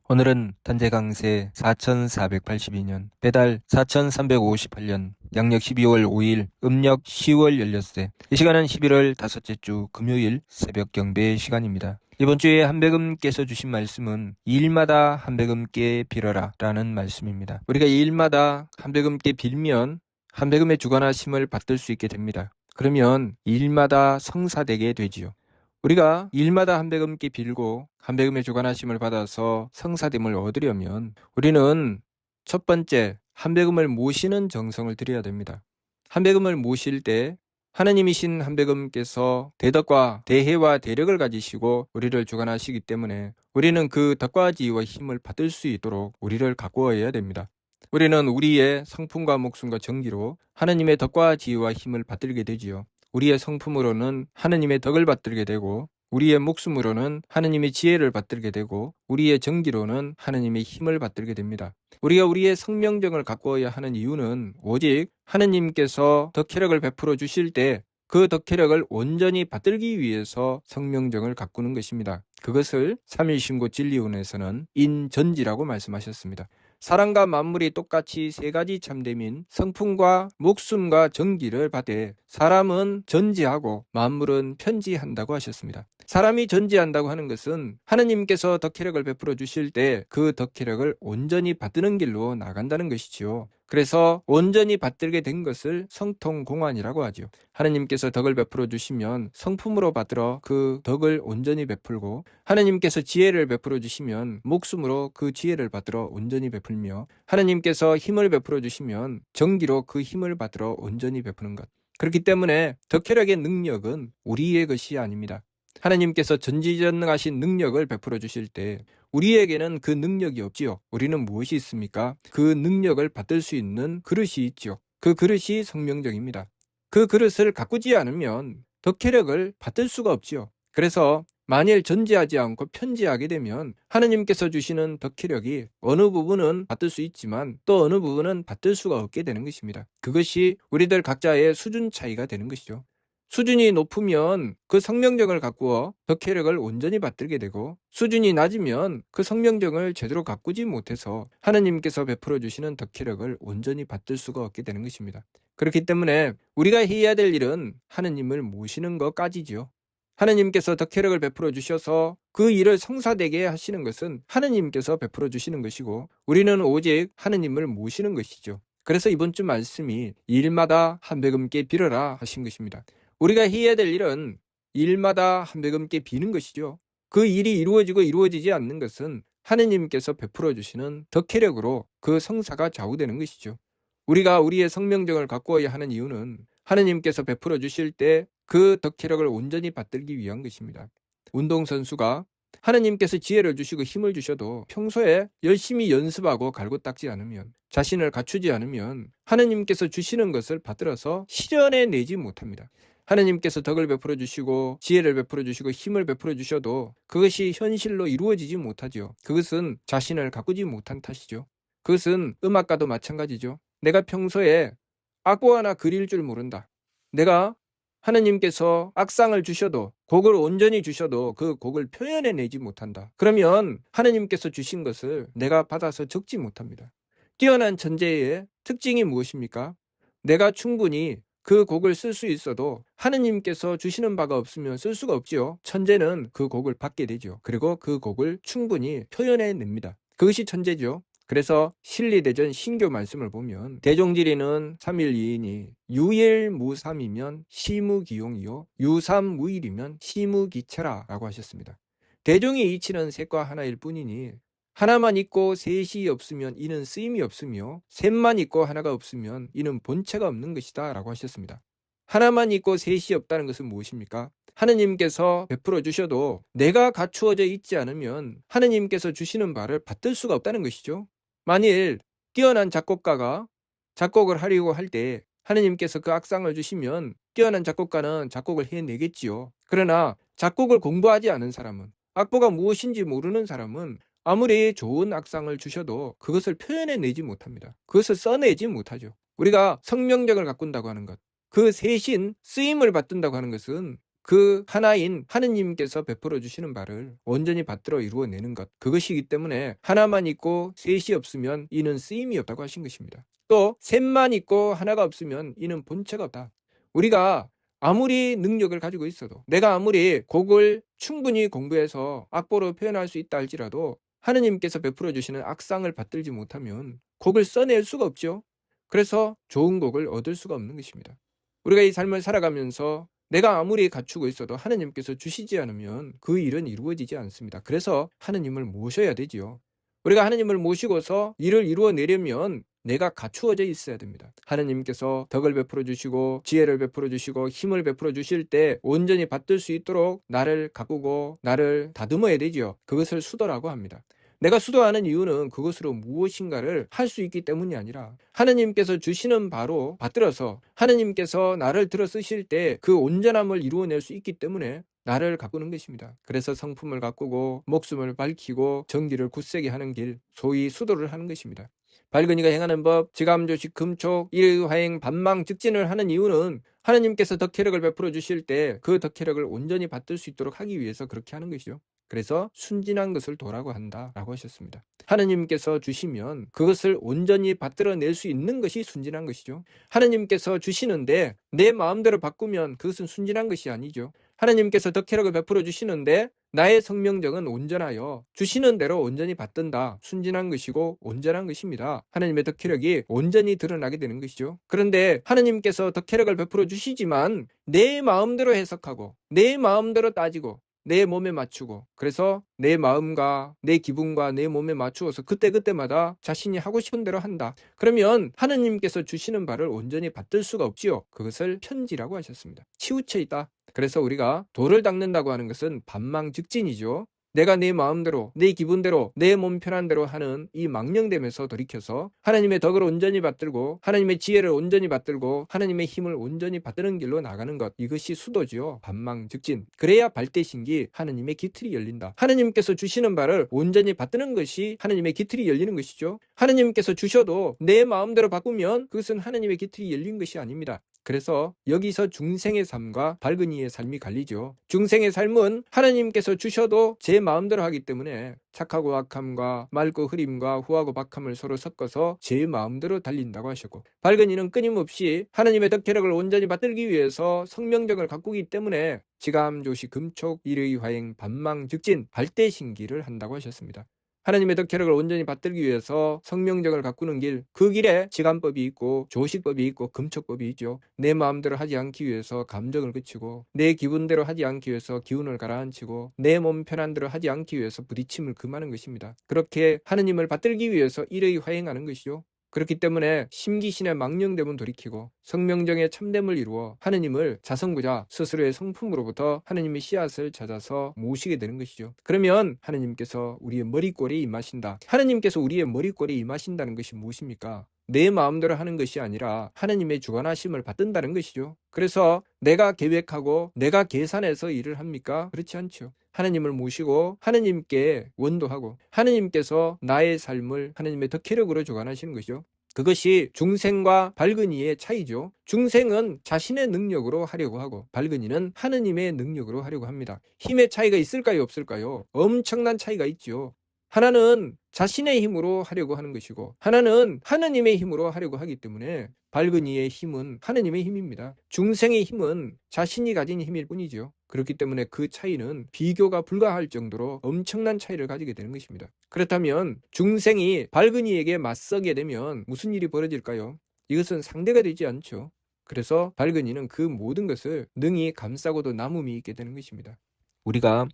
오늘은 단재 강세 4482년, 배달 4358년, 양력 12월 5일, 음력 10월 16세. 이 시간은 11월 다섯째 주 금요일 새벽 경배 시간입니다. 이번 주에 한백음께서 주신 말씀은 일마다 한백음께 빌어라 라는 말씀입니다. 우리가 일마다 한백음께 빌면 한백음의 주관하심을 받들 수 있게 됩니다. 그러면 일마다 성사되게 되지요. 우리가 일마다 한백음께 빌고 한백음의 주관하심을 받아서 성사됨을 얻으려면 우리는 첫 번째 한백음을 모시는 정성을 들여야 됩니다. 한백음을 모실 때 하느님이신 한백음께서 대덕과 대혜와 대력을 가지시고 우리를 주관하시기 때문에 우리는 그 덕과 지혜와 힘을 받을 수 있도록 우리를 가꾸어야 됩니다. 우리는 우리의 성품과 목숨과 정기로 하느님의 덕과 지혜와 힘을 받들게 되지요. 우리의 성품으로는 하느님의 덕을 받들게 되고 우리의 목숨으로는 하느님의 지혜를 받들게 되고 우리의 정기로는 하느님의 힘을 받들게 됩니다. 우리가 우리의 성명정을 가꾸어야 하는 이유는 오직 하느님께서 덕혜력을 베풀어 주실 때 그 덕혜력을 온전히 받들기 위해서 성명정을 가꾸는 것입니다. 그것을 삼일신고 진리원에서는 인전지라고 말씀하셨습니다. 사람과 만물이 똑같이 세 가지 참됨인 성품과 목숨과 정기를 받되 사람은 전지하고 만물은 편지한다고 하셨습니다. 사람이 전지한다고 하는 것은 하느님께서 덕혜력을 베풀어 주실 때 그 덕혜력을 온전히 받드는 길로 나간다는 것이지요. 그래서 온전히 받들게 된 것을 성통공환이라고 하죠. 하느님께서 덕을 베풀어 주시면 성품으로 받들어 그 덕을 온전히 베풀고 하느님께서 지혜를 베풀어 주시면 목숨으로 그 지혜를 받들어 온전히 베풀며 하느님께서 힘을 베풀어 주시면 정기로 그 힘을 받들어 온전히 베푸는 것. 그렇기 때문에 덕혜력의 능력은 우리의 것이 아닙니다. 하느님께서 전지전능하신 능력을 베풀어 주실 때 우리에게는 그 능력이 없지요. 우리는 무엇이 있습니까? 그 능력을 받들 수 있는 그릇이 있지요. 그 그릇이 성명정입니다. 그 그릇을 가꾸지 않으면 덕혜력을 받들 수가 없지요. 그래서 만일 전지하지 않고 편지하게 되면 하느님께서 주시는 덕혜력이 어느 부분은 받들 수 있지만 또 어느 부분은 받들 수가 없게 되는 것입니다. 그것이 우리들 각자의 수준 차이가 되는 것이죠. 수준이 높으면 그 성명정을 가꾸어 덕혜력을 온전히 받들게 되고 수준이 낮으면 그 성명정을 제대로 가꾸지 못해서 하느님께서 베풀어 주시는 덕혜력을 온전히 받들 수가 없게 되는 것입니다. 그렇기 때문에 우리가 해야 될 일은 하느님을 모시는 것까지지요. 하느님께서 덕혜력을 베풀어 주셔서 그 일을 성사되게 하시는 것은 하느님께서 베풀어 주시는 것이고 우리는 오직 하느님을 모시는 것이죠. 그래서 이번 주 말씀이 일마다 한백음께 빌어라 하신 것입니다. 우리가 해야 될 일은 일마다 한백음께 비는 것이죠. 그 일이 이루어지고 이루어지지 않는 것은 하느님께서 베풀어 주시는 덕혜력으로 그 성사가 좌우되는 것이죠. 우리가 우리의 성명정을 가꾸어야 하는 이유는 하느님께서 베풀어 주실 때 그 덕혜력을 온전히 받들기 위한 것입니다. 운동선수가 하느님께서 지혜를 주시고 힘을 주셔도 평소에 열심히 연습하고 갈고 닦지 않으면 자신을 갖추지 않으면 하느님께서 주시는 것을 받들어서 실현해 내지 못합니다. 하느님께서 덕을 베풀어 주시고 지혜를 베풀어 주시고 힘을 베풀어 주셔도 그것이 현실로 이루어지지 못하죠. 그것은 자신을 가꾸지 못한 탓이죠. 그것은 음악가도 마찬가지죠. 내가 평소에 악보 하나 그릴 줄 모른다. 내가 하느님께서 악상을 주셔도 곡을 온전히 주셔도 그 곡을 표현해내지 못한다. 그러면 하느님께서 주신 것을 내가 받아서 적지 못합니다. 뛰어난 천재의 특징이 무엇입니까? 내가 충분히 그 곡을 쓸 수 있어도 하느님께서 주시는 바가 없으면 쓸 수가 없지요. 천재는 그 곡을 받게 되죠. 그리고 그 곡을 충분히 표현해냅니다. 그것이 천재죠. 그래서 실리대전 신교 말씀을 보면 대종지리는 3일2인이 유일무삼이면 시무기용이요 유삼무일이면 시무기체라 라고 하셨습니다. 대종이 이치는 셋과 하나일 뿐이니 하나만 있고 셋이 없으면 이는 쓰임이 없으며 셋만 있고 하나가 없으면 이는 본체가 없는 것이다 라고 하셨습니다. 하나만 있고 셋이 없다는 것은 무엇입니까? 하느님께서 베풀어 주셔도 내가 갖추어져 있지 않으면 하느님께서 주시는 바를 받들 수가 없다는 것이죠. 만일 뛰어난 작곡가가 작곡을 하려고 할 때 하느님께서 그 악상을 주시면 뛰어난 작곡가는 작곡을 해내겠지요. 그러나 작곡을 공부하지 않은 사람은 악보가 무엇인지 모르는 사람은 아무리 좋은 악상을 주셔도 그것을 표현해내지 못합니다. 그것을 써내지 못하죠. 우리가 성명적을 가꾼다고 하는 것, 그 세신 쓰임을 받든다고 하는 것은 그 하나인 하느님께서 베풀어 주시는 바를 온전히 받들어 이루어내는 것, 그것이기 때문에 하나만 있고 셋이 없으면 이는 쓰임이 없다고 하신 것입니다. 또 셋만 있고 하나가 없으면 이는 본체가 없다. 우리가 아무리 능력을 가지고 있어도, 내가 아무리 곡을 충분히 공부해서 악보로 표현할 수 있다 할지라도 하느님께서 베풀어 주시는 악상을 받들지 못하면 곡을 써낼 수가 없죠. 그래서 좋은 곡을 얻을 수가 없는 것입니다. 우리가 이 삶을 살아가면서 내가 아무리 갖추고 있어도 하느님께서 주시지 않으면 그 일은 이루어지지 않습니다. 그래서 하느님을 모셔야 되지요. 우리가 하느님을 모시고서 일을 이루어내려면 내가 갖추어져 있어야 됩니다. 하느님께서 덕을 베풀어 주시고 지혜를 베풀어 주시고 힘을 베풀어 주실 때 온전히 받들 수 있도록 나를 가꾸고 나를 다듬어야 되지요. 그것을 수도라고 합니다. 내가 수도하는 이유는 그것으로 무엇인가를 할 수 있기 때문이 아니라 하느님께서 주시는 바로 받들어서 하느님께서 나를 들어 쓰실 때 그 온전함을 이루어낼 수 있기 때문에 나를 가꾸는 것입니다. 그래서 성품을 가꾸고 목숨을 밝히고 정기를 굳세게 하는 길, 소위 수도를 하는 것입니다. 밝은 이가 행하는 법, 지감조식 금촉, 일의화행, 반망, 직진을 하는 이유는 하느님께서 덕혜력을 베풀어 주실 때 그 덕혜력을 온전히 받들 수 있도록 하기 위해서 그렇게 하는 것이죠. 그래서 순진한 것을 도라고 한다라고 하셨습니다. 하느님께서 주시면 그것을 온전히 받들어낼 수 있는 것이 순진한 것이죠. 하느님께서 주시는데 내 마음대로 바꾸면 그것은 순진한 것이 아니죠. 하느님께서 덕혜력을 베풀어 주시는데 나의 성명정은 온전하여 주시는 대로 온전히 받든다. 순진한 것이고 온전한 것입니다. 하느님의 덕혜력이 온전히 드러나게 되는 것이죠. 그런데 하느님께서 덕혜력을 베풀어 주시지만 내 마음대로 해석하고 내 마음대로 따지고 내 몸에 맞추고, 그래서 내 마음과 내 기분과 내 몸에 맞추어서 그때그때마다 자신이 하고 싶은 대로 한다. 그러면 하느님께서 주시는 바를 온전히 받들 수가 없지요. 그것을 편지라고 하셨습니다. 치우쳐 있다. 그래서 우리가 돌을 닦는다고 하는 것은 반망즉진이죠. 내가 내 마음대로, 내 기분대로, 내 몸 편한 대로 하는 이 망령됨에서 돌이켜서 하나님의 덕을 온전히 받들고 하나님의 지혜를 온전히 받들고 하나님의 힘을 온전히 받드는 길로 나가는 것, 이것이 수도지요. 반망즉진. 그래야 발대신기 하나님의 기틀이 열린다. 하나님께서 주시는 바를 온전히 받드는 것이 하나님의 기틀이 열리는 것이죠. 하나님께서 주셔도 내 마음대로 바꾸면 그것은 하나님의 기틀이 열린 것이 아닙니다. 그래서 여기서 중생의 삶과 밝은 이의 삶이 갈리죠. 중생의 삶은 하나님께서 주셔도 제 마음대로 하기 때문에 착하고 악함과 맑고 흐림과 후하고 박함을 서로 섞어서 제 마음대로 달린다고 하셨고, 밝은 이는 끊임없이 하나님의 덕혜력을 온전히 받들기 위해서 성명정을 가꾸기 때문에 지감조시 금촉 일의화행 반망즉진 발대신기를 한다고 하셨습니다. 하나님의 덕혜력을 온전히 받들기 위해서 성명정을 가꾸는 길, 그 길에 지감법이 있고 조식법이 있고 금촉법이 있죠. 내 마음대로 하지 않기 위해서 감정을 그치고 내 기분대로 하지 않기 위해서 기운을 가라앉히고 내 몸 편한 대로 하지 않기 위해서 부딪힘을 금하는 것입니다. 그렇게 하느님을 받들기 위해서 일의 화행하는 것이죠. 그렇기 때문에 심기신의 망령됨은 돌이키고 성명정의 참됨을 이루어 하느님을 자성구자 스스로의 성품으로부터 하느님의 씨앗을 찾아서 모시게 되는 것이죠. 그러면 하느님께서 우리의 머리꼴에 임하신다. 하느님께서 우리의 머리꼴에 임하신다는 것이 무엇입니까? 내 마음대로 하는 것이 아니라 하느님의 주관하심을 받든다는 것이죠. 그래서 내가 계획하고 내가 계산해서 일을 합니까? 그렇지 않죠. 하느님을 모시고 하느님께 원도하고 하느님께서 나의 삶을 하느님의 덕혜력으로 주관하시는 것이죠. 그것이 중생과 밝은이의 차이죠. 중생은 자신의 능력으로 하려고 하고 밝은이는 하느님의 능력으로 하려고 합니다. 힘의 차이가 있을까요? 없을까요? 엄청난 차이가 있죠. 하나는 자신의 힘으로 하려고 하는 것이고 하나는 하느님의 힘으로 하려고 하기 때문에 밝은 이의 힘은 하느님의 힘입니다. 중생의 힘은 자신이 가진 힘일 뿐이죠. 그렇기 때문에 그 차이는 비교가 불가할 정도로 엄청난 차이를 가지게 되는 것입니다. 그렇다면 중생이 밝은 이에게 맞서게 되면 무슨 일이 벌어질까요? 이것은 상대가 되지 않죠. 그래서 밝은 이는 그 모든 것을 능히 감싸고도 남음이 있게 되는 것입니다. 우리가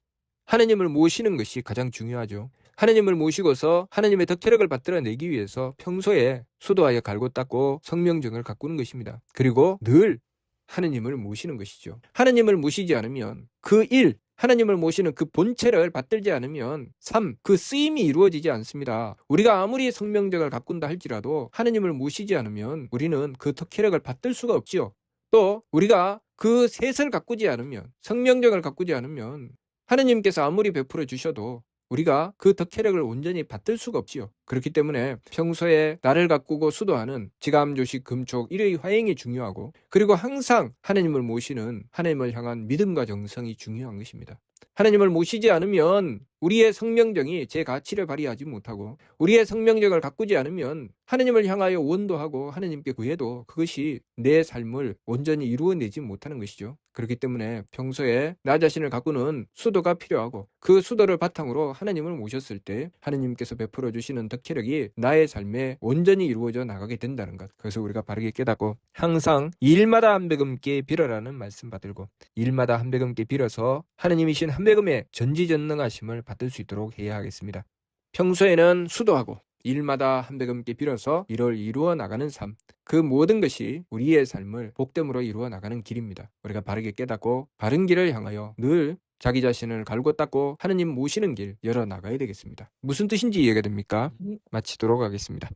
하느님을 모시는 것이 가장 중요하죠. 하느님을 모시고서 하느님의 덕혜력을 받들어내기 위해서 평소에 수도하여 갈고 닦고 성명정을 가꾸는 것입니다. 그리고 늘 하느님을 모시는 것이죠. 하느님을 모시지 않으면 그 일, 하나님을 모시는 그 본체를 받들지 않으면 그 쓰임이 이루어지지 않습니다. 우리가 아무리 성명정을 가꾼다 할지라도 하느님을 모시지 않으면 우리는 그 덕혜력을 받들 수가 없지요. 또 우리가 그 셋을 가꾸지 않으면, 성명정을 가꾸지 않으면 하느님께서 아무리 베풀어 주셔도 우리가 그 덕혜력을 온전히 받들 수가 없지요. 그렇기 때문에 평소에 나를 가꾸고 수도하는 지감조식 금촉 일의 화행이 중요하고, 그리고 항상 하나님을 모시는 하나님을 향한 믿음과 정성이 중요한 것입니다. 하나님을 모시지 않으면 우리의 성명정이 제 가치를 발휘하지 못하고, 우리의 성명정을 가꾸지 않으면 하나님을 향하여 원도하고 하나님께 구해도 그것이 내 삶을 온전히 이루어내지 못하는 것이죠. 그렇기 때문에 평소에 나 자신을 가꾸는 수도가 필요하고, 그 수도를 바탕으로 하나님을 모셨을 때 하나님께서 베풀어 주시는 덕혜력이 나의 삶에 온전히 이루어져 나가게 된다는 것, 그래서 우리가 바르게 깨닫고 항상 일마다 한배금께 빌어라는 말씀 받들고, 일마다 한배금께 빌어서 하나님이신 한배금의 전지전능하심을 받을 수 있도록 해야 하겠습니다. 평소에는 수도하고 일마다 한배금께 빌어서 이를 이루어 나가는 삶, 그 모든 것이 우리의 삶을 복됨으로 이루어 나가는 길입니다. 우리가 바르게 깨닫고 바른 길을 향하여 늘 자기 자신을 갈고 닦고 하느님 모시는 길 열어 나가야 되겠습니다. 무슨 뜻인지 이해가 됩니까? 마치도록 하겠습니다.